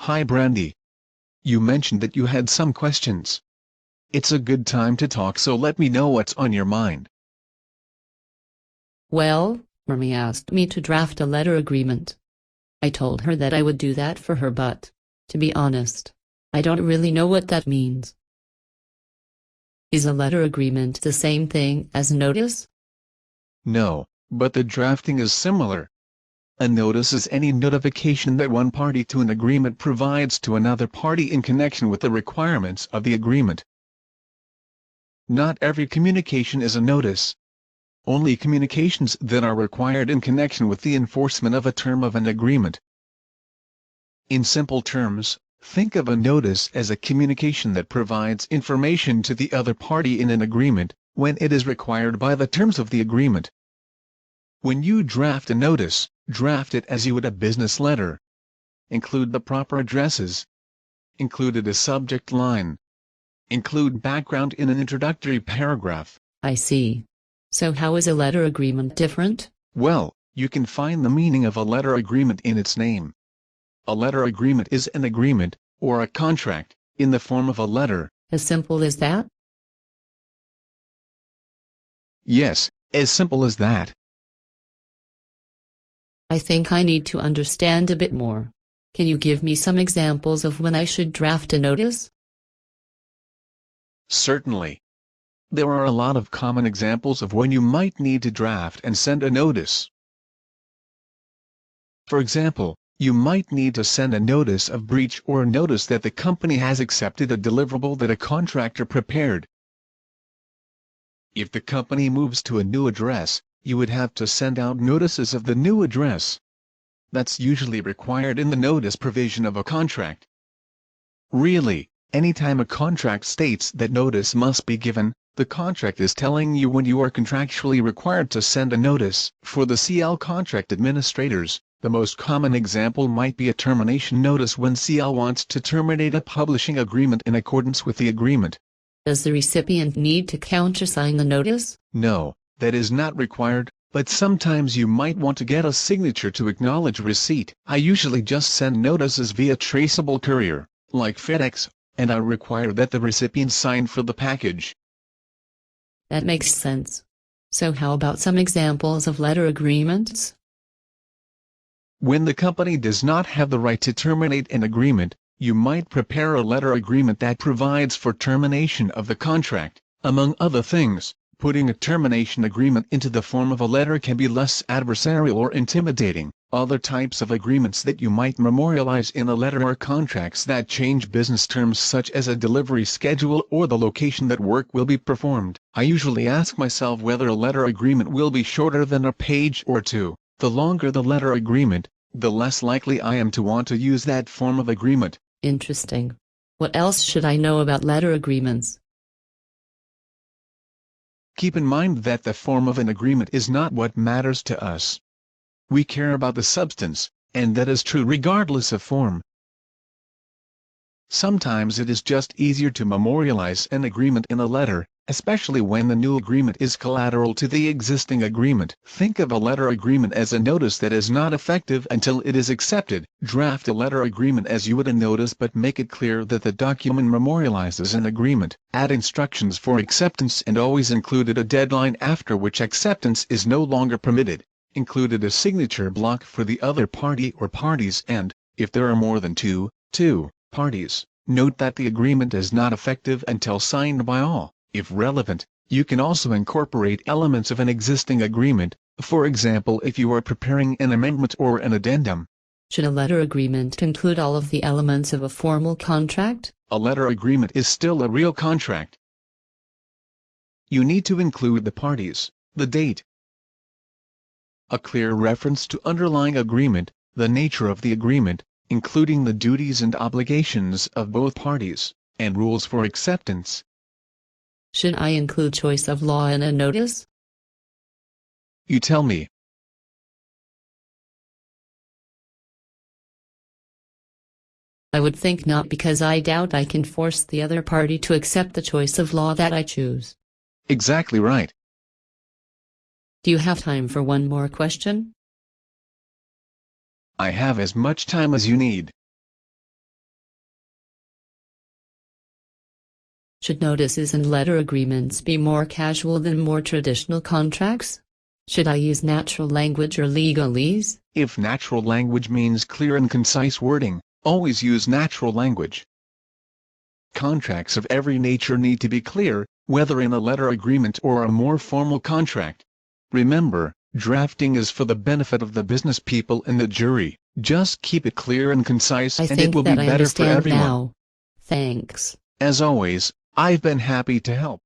Hi Brandy. You mentioned that you had some questions. It's a good time to talk, so let me know what's on your mind. Well, Mommy asked me to draft a letter agreement. I told her that I would do that for her, but, to be honest, I don't really know what that means. Is a letter agreement the same thing as a notice? No, but the drafting is similar. A notice is any notification that one party to an agreement provides to another party in connection with the requirements of the agreement. Not every communication is a notice. Only communications that are required in connection with the enforcement of a term of an agreement. In simple terms, think of a notice as a communication that provides information to the other party in an agreement, when it is required by the terms of the agreement. When you draft a notice, draft it as you would a business letter. Include the proper addresses. Include a subject line. Include background in an introductory paragraph. I see. So how is a letter agreement different? Well, you can find the meaning of a letter agreement in its name. A letter agreement is an agreement, or a contract, in the form of a letter. As simple as that? Yes, as simple as that. I think I need to understand a bit more. Can you give me some examples of when I should draft a notice? Certainly. There are a lot of common examples of when you might need to draft and send a notice. For example, you might need to send a notice of breach or a notice that the company has accepted a deliverable that a contractor prepared. If the company moves to a new address, you would have to send out notices of the new address. That's usually required in the notice provision of a contract. Really, anytime a contract states that notice must be given, the contract is telling you when you are contractually required to send a notice. For the CL contract administrators, the most common example might be a termination notice when CL wants to terminate a publishing agreement in accordance with the agreement. Does the recipient need to countersign the notice? No, that is not required, but sometimes you might want to get a signature to acknowledge receipt. I usually just send notices via traceable courier, like FedEx, and I require that the recipient sign for the package. That makes sense. So how about some examples of letter agreements? When the company does not have the right to terminate an agreement, you might prepare a letter agreement that provides for termination of the contract. Among other things, putting a termination agreement into the form of a letter can be less adversarial or intimidating. Other types of agreements that you might memorialize in a letter are contracts that change business terms such as a delivery schedule or the location that work will be performed. I usually ask myself whether a letter agreement will be shorter than a page or two. The longer the letter agreement, the less likely I am to want to use that form of agreement. Interesting. What else should I know about letter agreements? Keep in mind that the form of an agreement is not what matters to us. We care about the substance, and that is true regardless of form. Sometimes it is just easier to memorialize an agreement in a letter, especially when the new agreement is collateral to the existing agreement. Think of a letter agreement as a notice that is not effective until it is accepted. Draft a letter agreement as you would a notice, but make it clear that the document memorializes an agreement. Add instructions for acceptance and always included a deadline after which acceptance is no longer permitted. Included a signature block for the other party or parties, and, if there are more than two parties, note that the agreement is not effective until signed by all. If relevant, you can also incorporate elements of an existing agreement, for example if you are preparing an amendment or an addendum. Should a letter agreement include all of the elements of a formal contract? A letter agreement is still a real contract. You need to include the parties, the date, a clear reference to underlying agreement, the nature of the agreement, including the duties and obligations of both parties, and rules for acceptance. Should I include choice of law in a notice? You tell me. I would think not, because I doubt I can force the other party to accept the choice of law that I choose. Exactly right. Do you have time for one more question? I have as much time as you need. Should notices and letter agreements be more casual than more traditional contracts? Should I use natural language or legalese? If natural language means clear and concise wording, always use natural language. Contracts of every nature need to be clear, whether in a letter agreement or a more formal contract. Remember, drafting is for the benefit of the business people and the jury. Just keep it clear and concise, I and it think will be that I better for understand everyone. now. Thanks. As always, I've been happy to help.